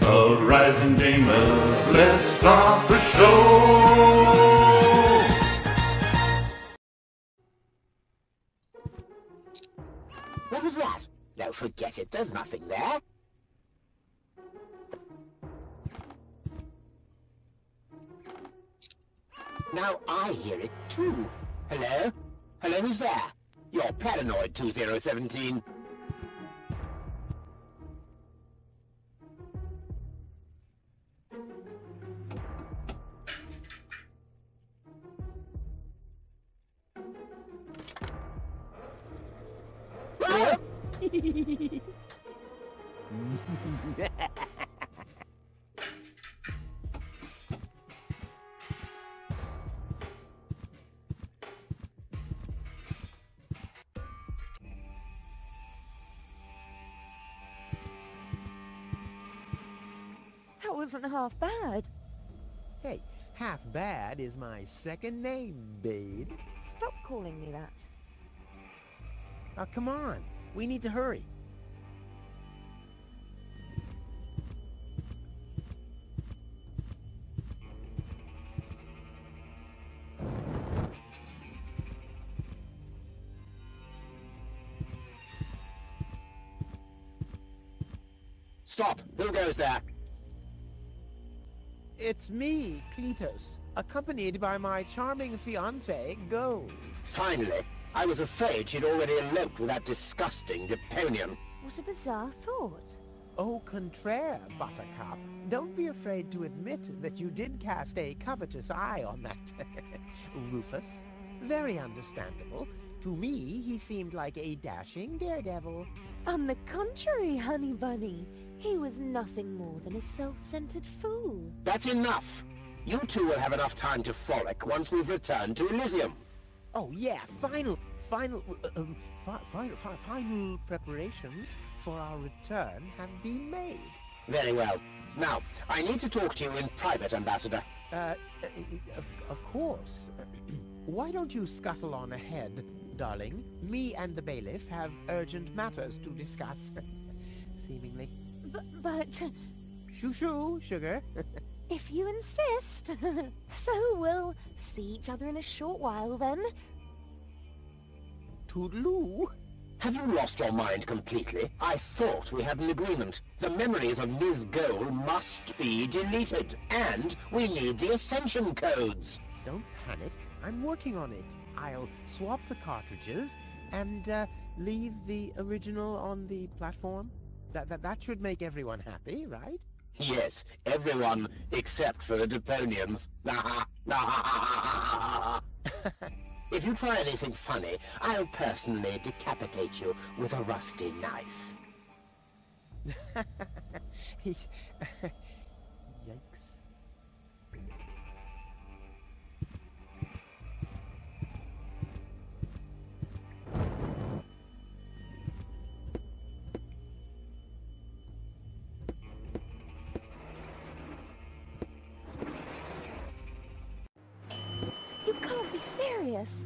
ArisingGamer, let's start the show! What was that? No, forget it, there's nothing there. Now I hear it too. Hello? Hello, who's there? You're paranoid, 2017. That wasn't half bad. Hey, half bad is my second name, babe. Stop calling me that. Oh, come on. We need to hurry. Stop! Who goes there? It's me, Cletus, accompanied by my charming fiancée, Gold. Finally. I was afraid she'd already eloped with that disgusting Deponian. What a bizarre thought. Au contraire, Buttercup. Don't be afraid to admit that you did cast a covetous eye on that Rufus. Very understandable. To me, he seemed like a dashing daredevil. On the contrary, honey bunny, he was nothing more than a self-centered fool. That's enough! You two will have enough time to frolic once we've returned to Elysium. Oh yeah, final preparations for our return have been made. Very well. Now, I need to talk to you in private, Ambassador. Of course. Why don't you scuttle on ahead, darling? Me and the bailiff have urgent matters to discuss. Seemingly. But... Shoo-shoo, sugar. If you insist. So we'll see each other in a short while, then. Toodaloo. Have you lost your mind completely? I thought we had an agreement. The memories of Ms. Goal must be deleted. And we need the Ascension codes. Don't panic. I'm working on it. I'll swap the cartridges and leave the original on the platform. That should make everyone happy, right? Yes, everyone except for the Deponians. If you try anything funny, I'll personally decapitate you with a rusty knife. Yikes.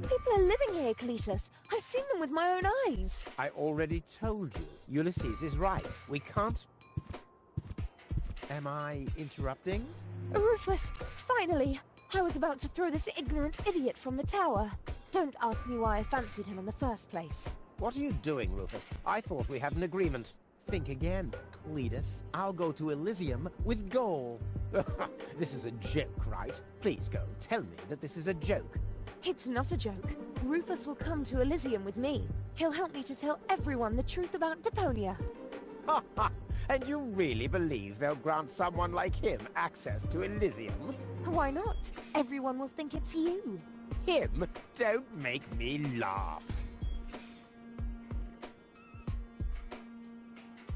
People are living here, Cletus. I've seen them with my own eyes. I already told you. Ulysses is right. We can't... Am I interrupting? Rufus, finally! I was about to throw this ignorant idiot from the tower. Don't ask me why I fancied him in the first place. What are you doing, Rufus? I thought we had an agreement. Think again, Cletus. I'll go to Elysium with Goal. This is a joke, right? Please, Goal, tell me that this is a joke. It's not a joke. Rufus will come to Elysium with me. He'll help me to tell everyone the truth about Deponia. Ha ha! And you really believe they'll grant someone like him access to Elysium? Why not? Everyone will think it's you. Him? Don't make me laugh.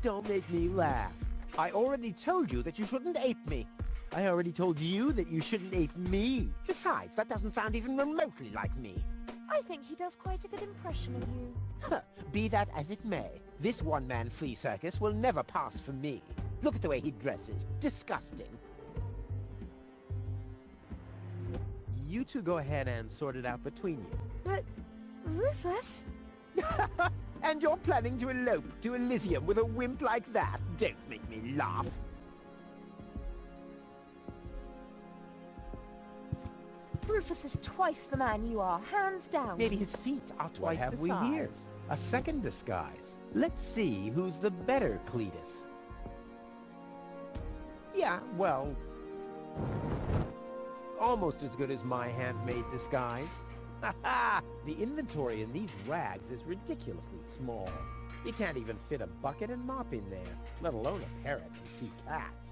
Don't make me laugh. I already told you that you shouldn't ape me. I already told you that you shouldn't ape me. Besides, that doesn't sound even remotely like me. I think he does quite a good impression of you. Be that as it may, this one-man flea circus will never pass for me. Look at the way he dresses. Disgusting. You two go ahead and sort it out between you. But, Rufus? And you're planning to elope to Elysium with a wimp like that? Don't make me laugh. Rufus is twice the man you are, hands down. Maybe his feet are twice the size. What have we here? A second disguise. Let's see who's the better Cletus. Yeah, well, almost as good as my handmade disguise. Ha-ha! The inventory in these rags is ridiculously small. You can't even fit a bucket and mop in there, let alone a parrot and 2 cats.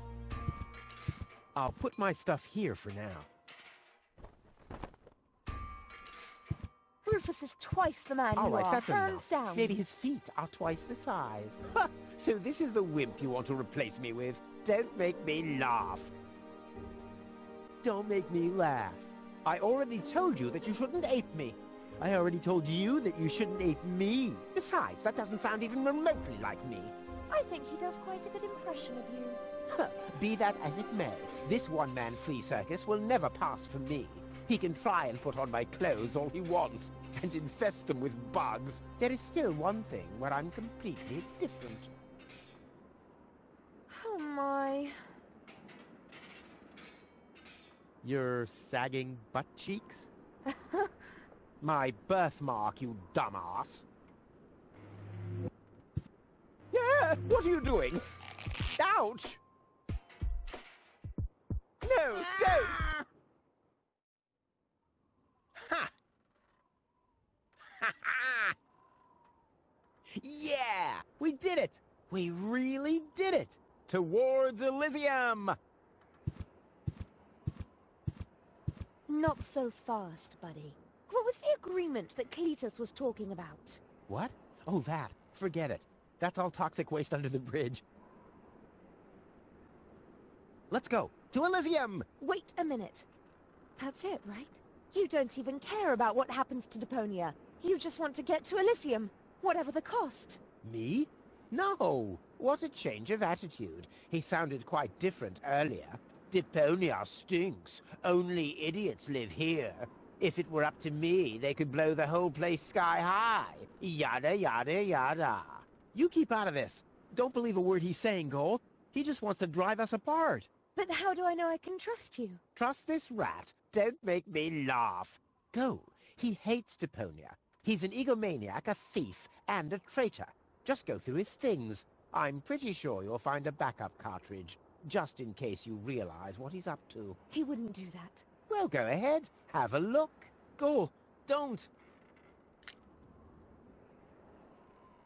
I'll put my stuff here for now. Rufus is twice the man All you right, are, that's hands enough. down. Maybe his feet are twice the size. Ha! So this is the wimp you want to replace me with? Don't make me laugh. Don't make me laugh. I already told you that you shouldn't ape me. I already told you that you shouldn't ape me. Besides, that doesn't sound even remotely like me. I think he does quite a good impression of you. Be that as it may, this one-man flea circus will never pass for me. He can try and put on my clothes all he wants, and infest them with bugs. There is still one thing where I'm completely different. Oh my. Your sagging butt cheeks? My birthmark, you dumbass. Yeah, what are you doing? Ouch! No, don't! Ha! Ha ha! Yeah! We did it! We really did it! Towards Elysium! Not so fast, buddy. What was the agreement that Cletus was talking about? What? Oh, that. Forget it. That's all toxic waste under the bridge. Let's go. To Elysium! Wait a minute. That's it, right? You don't even care about what happens to Deponia. You just want to get to Elysium, whatever the cost. Me? No. What a change of attitude. He sounded quite different earlier. Deponia stinks. Only idiots live here. If it were up to me, they could blow the whole place sky high. Yada, yada, yada. You keep out of this. Don't believe a word he's saying, Cole. He just wants to drive us apart. But how do I know I can trust you? Trust this rat. Don't make me laugh. Go. He hates Deponia. He's an egomaniac, a thief, and a traitor. Just go through his things. I'm pretty sure you'll find a backup cartridge, just in case you realize what he's up to. He wouldn't do that. Well, go ahead. Have a look. Ghoul, don't.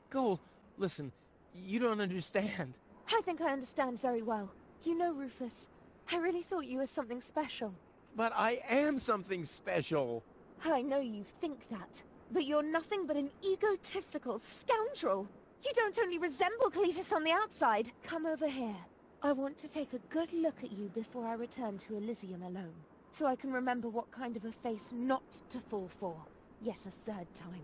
Ghoul, listen, you don't understand. I think I understand very well. You know, Rufus, I really thought you were something special. But I am something special. I know you think that, but you're nothing but an egotistical scoundrel. You don't only resemble Cletus on the outside. Come over here. I want to take a good look at you before I return to Elysium alone, so I can remember what kind of a face not to fall for, yet a third time.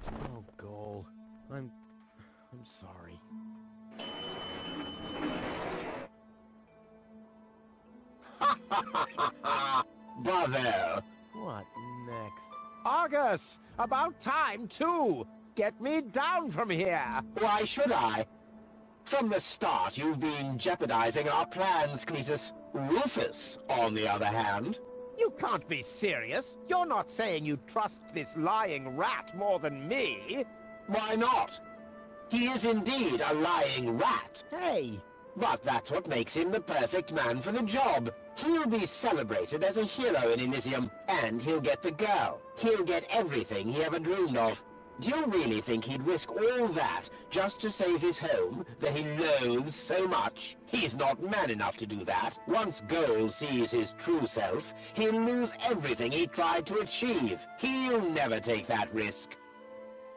Oh, Ghoul. I'm sorry. Bravo! What next? Argus! About time, too! Get me down from here! Why should I? From the start, you've been jeopardizing our plans, Cletus. Rufus, on the other hand... You can't be serious! You're not saying you trust this lying rat more than me! Why not? He is indeed a lying rat. Hey! But that's what makes him the perfect man for the job. He'll be celebrated as a hero in Elysium, and he'll get the girl. He'll get everything he ever dreamed of. Do you really think he'd risk all that just to save his home that he loathes so much? He's not man enough to do that. Once Ghoul sees his true self, he'll lose everything he tried to achieve. He'll never take that risk.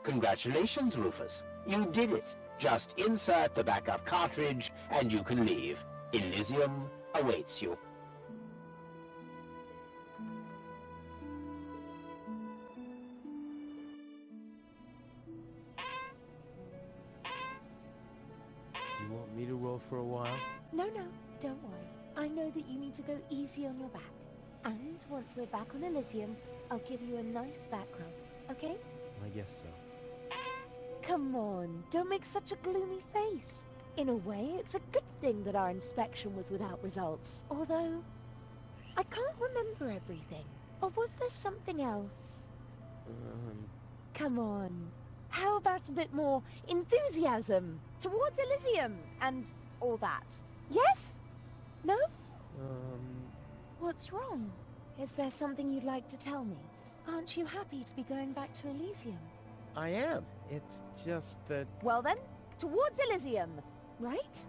Congratulations, Rufus. You did it. Just insert the backup cartridge and you can leave. Elysium awaits you. You want me to roll for a while? No, don't worry. I know that you need to go easy on your back. And once we're back on Elysium, I'll give you a nice back rub, okay? I guess so. Come on, don't make such a gloomy face. In a way, it's a good thing that our inspection was without results. Although, I can't remember everything. Or was there something else? Come on. How about a bit more enthusiasm towards Elysium and all that? Yes? No? What's wrong? Is there something you'd like to tell me? Aren't you happy to be going back to Elysium? I am. It's just that... Well then, towards Elysium, right?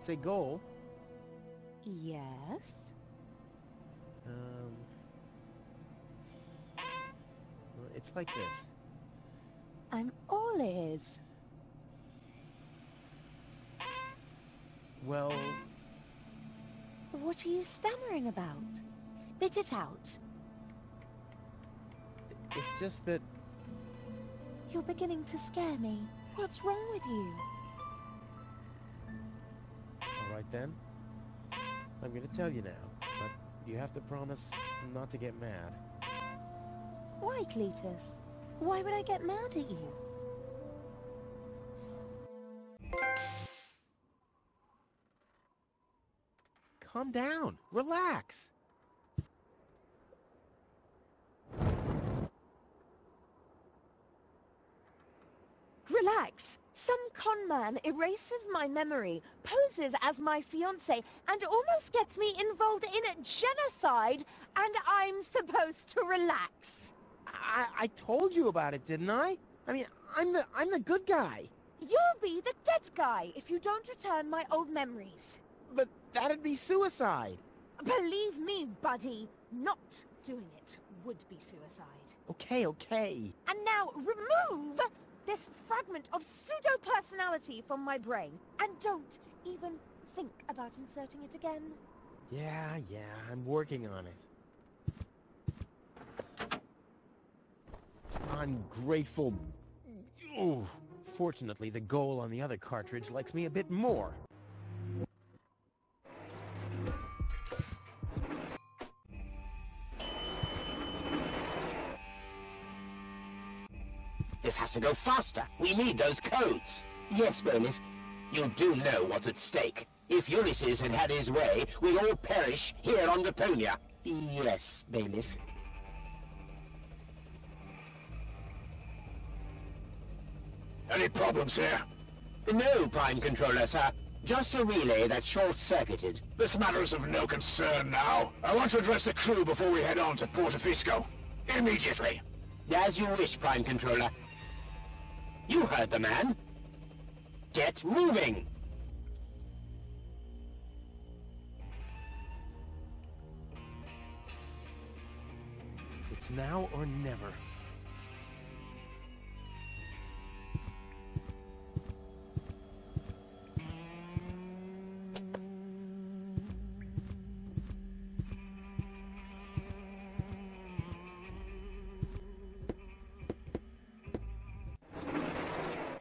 Say goal. Yes? Well, it's like this. I'm all ears. Well... What are you stammering about? Spit it out. It's just that... You're beginning to scare me. What's wrong with you? Alright then. I'm gonna tell you now, but you have to promise not to get mad. Why, Cletus? Why would I get mad at you? Calm down. Relax. Relax. Some con man erases my memory, poses as my fiancé, and almost gets me involved in a genocide, and I'm supposed to relax. I told you about it, didn't I? I mean, I'm the good guy. You'll be the dead guy if you don't return my old memories. But that'd be suicide. Believe me, buddy, not doing it would be suicide. Okay, okay. And now remove this fragment of pseudo-personality from my brain, and don't even think about inserting it again. Yeah, I'm working on it. Ungrateful... Oh, fortunately, the goal on the other cartridge likes me a bit more. This has to go faster. We need those codes. Yes, Bailiff. You do know what's at stake. If Ulysses had had his way, we'd all perish here on Deponia. Yes, Bailiff. Any problems here? No, Prime Controller, sir. Just a relay that's short-circuited. This matter is of no concern now. I want to address the crew before we head on to Portofisco. Immediately. As you wish, Prime Controller. You heard the man. Get moving! It's now or never.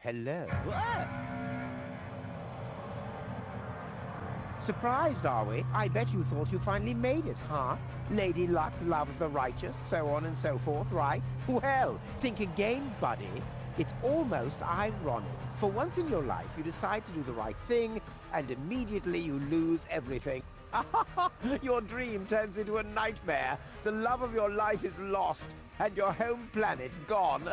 Hello. Surprised, are we? I bet you thought you finally made it, huh? Lady Luck loves the righteous, so on and so forth, right? Well, think again, buddy. It's almost ironic. For once in your life, you decide to do the right thing, and immediately you lose everything. Your dream turns into a nightmare. The love of your life is lost, and your home planet gone.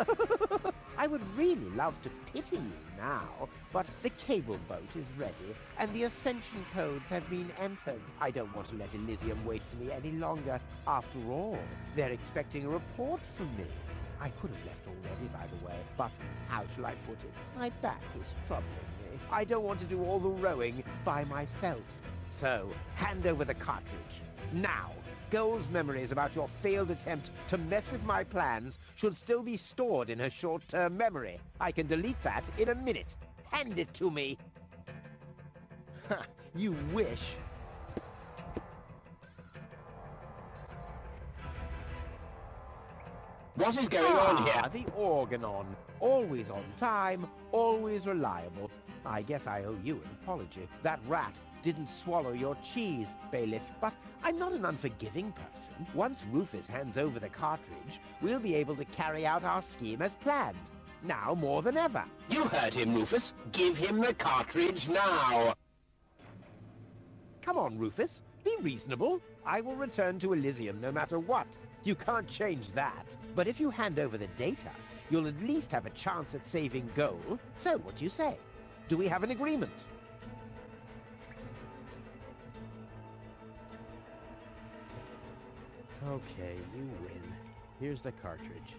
I would really love to pity you now, but the cable boat is ready, and the ascension codes have been entered. I don't want to let Elysium wait for me any longer. After all, they're expecting a report from me. I could have left already, by the way, but how shall I put it? My back is troubling me. I don't want to do all the rowing by myself. So, hand over the cartridge. Now! Goal's memories about your failed attempt to mess with my plans should still be stored in her short-term memory. I can delete that in a minute. Hand it to me. Ha! You wish. What is going on here? The Organon. Always on time, always reliable. I guess I owe you an apology. That rat didn't swallow your cheese, bailiff, but I'm not an unforgiving person. Once Rufus hands over the cartridge, we'll be able to carry out our scheme as planned. Now more than ever. You heard him, Rufus. Give him the cartridge now. Come on, Rufus. Be reasonable. I will return to Elysium no matter what. You can't change that. But if you hand over the data, you'll at least have a chance at saving Goal. So, what do you say? Do we have an agreement? Okay, you win. Here's the cartridge.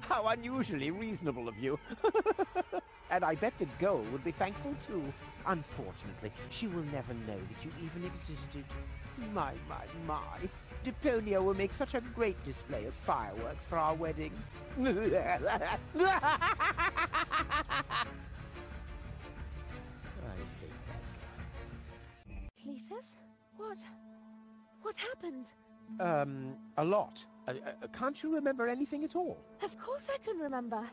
How unusually reasonable of you. And I bet that Goal would be thankful too. Unfortunately, she will never know that you even existed. My. Deponia will make such a great display of fireworks for our wedding. I hate that guy. Cletus? What happened? A lot. Can't you remember anything at all? Of course I can remember.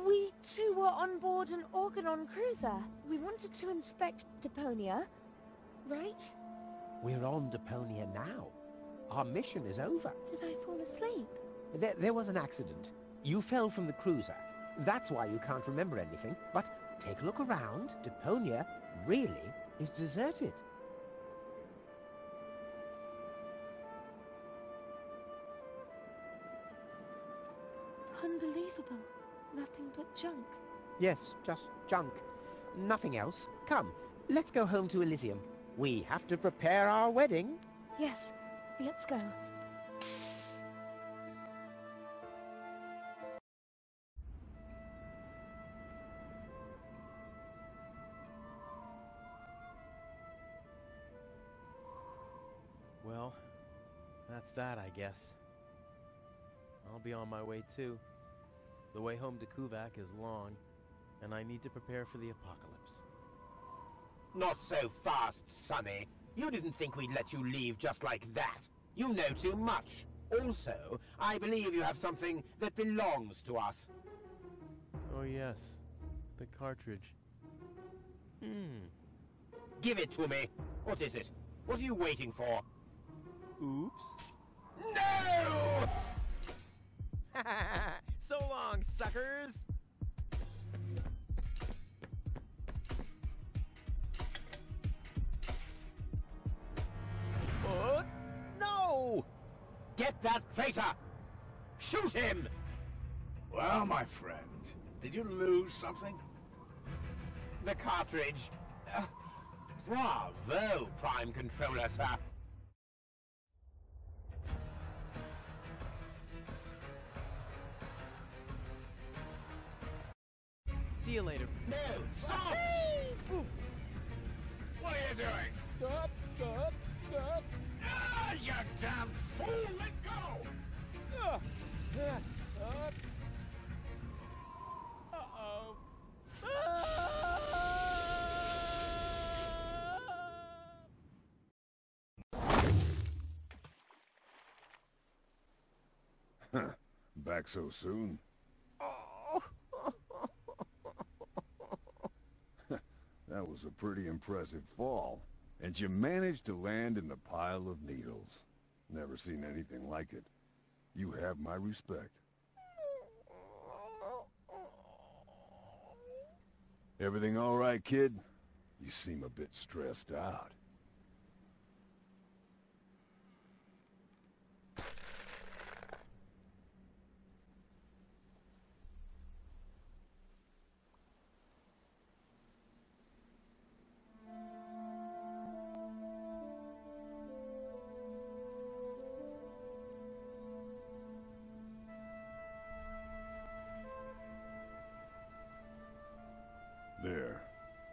We two were on board an Organon cruiser. We wanted to inspect Deponia, right? We're on Deponia now. Our mission is over. Did I fall asleep? There was an accident. You fell from the cruiser. That's why you can't remember anything. But take a look around. Deponia really is deserted. Unbelievable. Nothing but junk. Yes, just junk. Nothing else. Come, let's go home to Elysium. We have to prepare our wedding. Yes, let's go. Well, that's that, I guess. I'll be on my way too. The way home to Kuvak is long, and I need to prepare for the apocalypse. Not so fast, Sonny. You didn't think we'd let you leave just like that. You know too much. Also, I believe you have something that belongs to us. Oh yes, the cartridge. Give it to me. What is it? What are you waiting for? Oops. No! So long, suckers! No! Get that traitor! Shoot him! Well, my friend, did you lose something? The cartridge. Bravo, Prime Controller, sir. See you later. No, stop! What are you doing? Stop! Ah, you damn fool! Let go! Uh-oh. Back so soon? That was a pretty impressive fall. And you managed to land in the pile of needles. Never seen anything like it. You have my respect. Everything all right, kid? You seem a bit stressed out. There.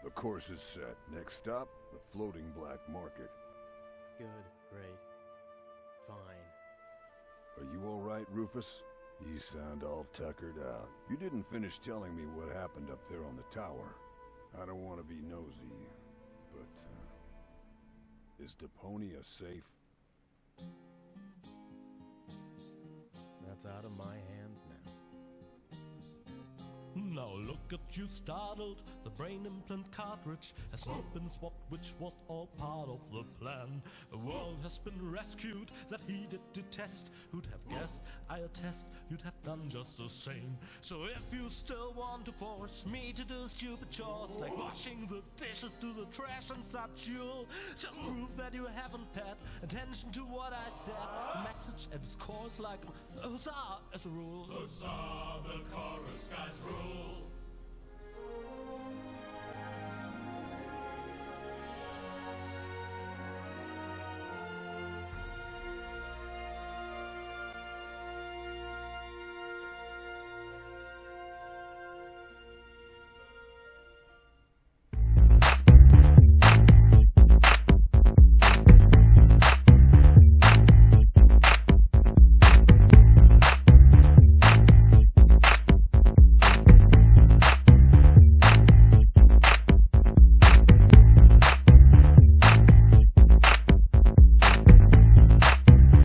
The course is set. Next stop, the floating black market. Good, great, fine. Are you all right, Rufus? You sound all tuckered out. You didn't finish telling me what happened up there on the tower. I don't want to be nosy, but, is Deponia safe? That's out of my hands now. Now look at you startled, the brain implant cartridge has not been swapped, which was all part of the plan. The world has been rescued, that he did detest. Who'd have guessed, I attest, you'd have done just the same. So if you still want to force me to do stupid chores, like washing the dishes, do the trash and such, you'll just prove that you haven't paid attention to what I said. The message at its core is like huzzah as a rule. Huzzah, the chorus guys rule.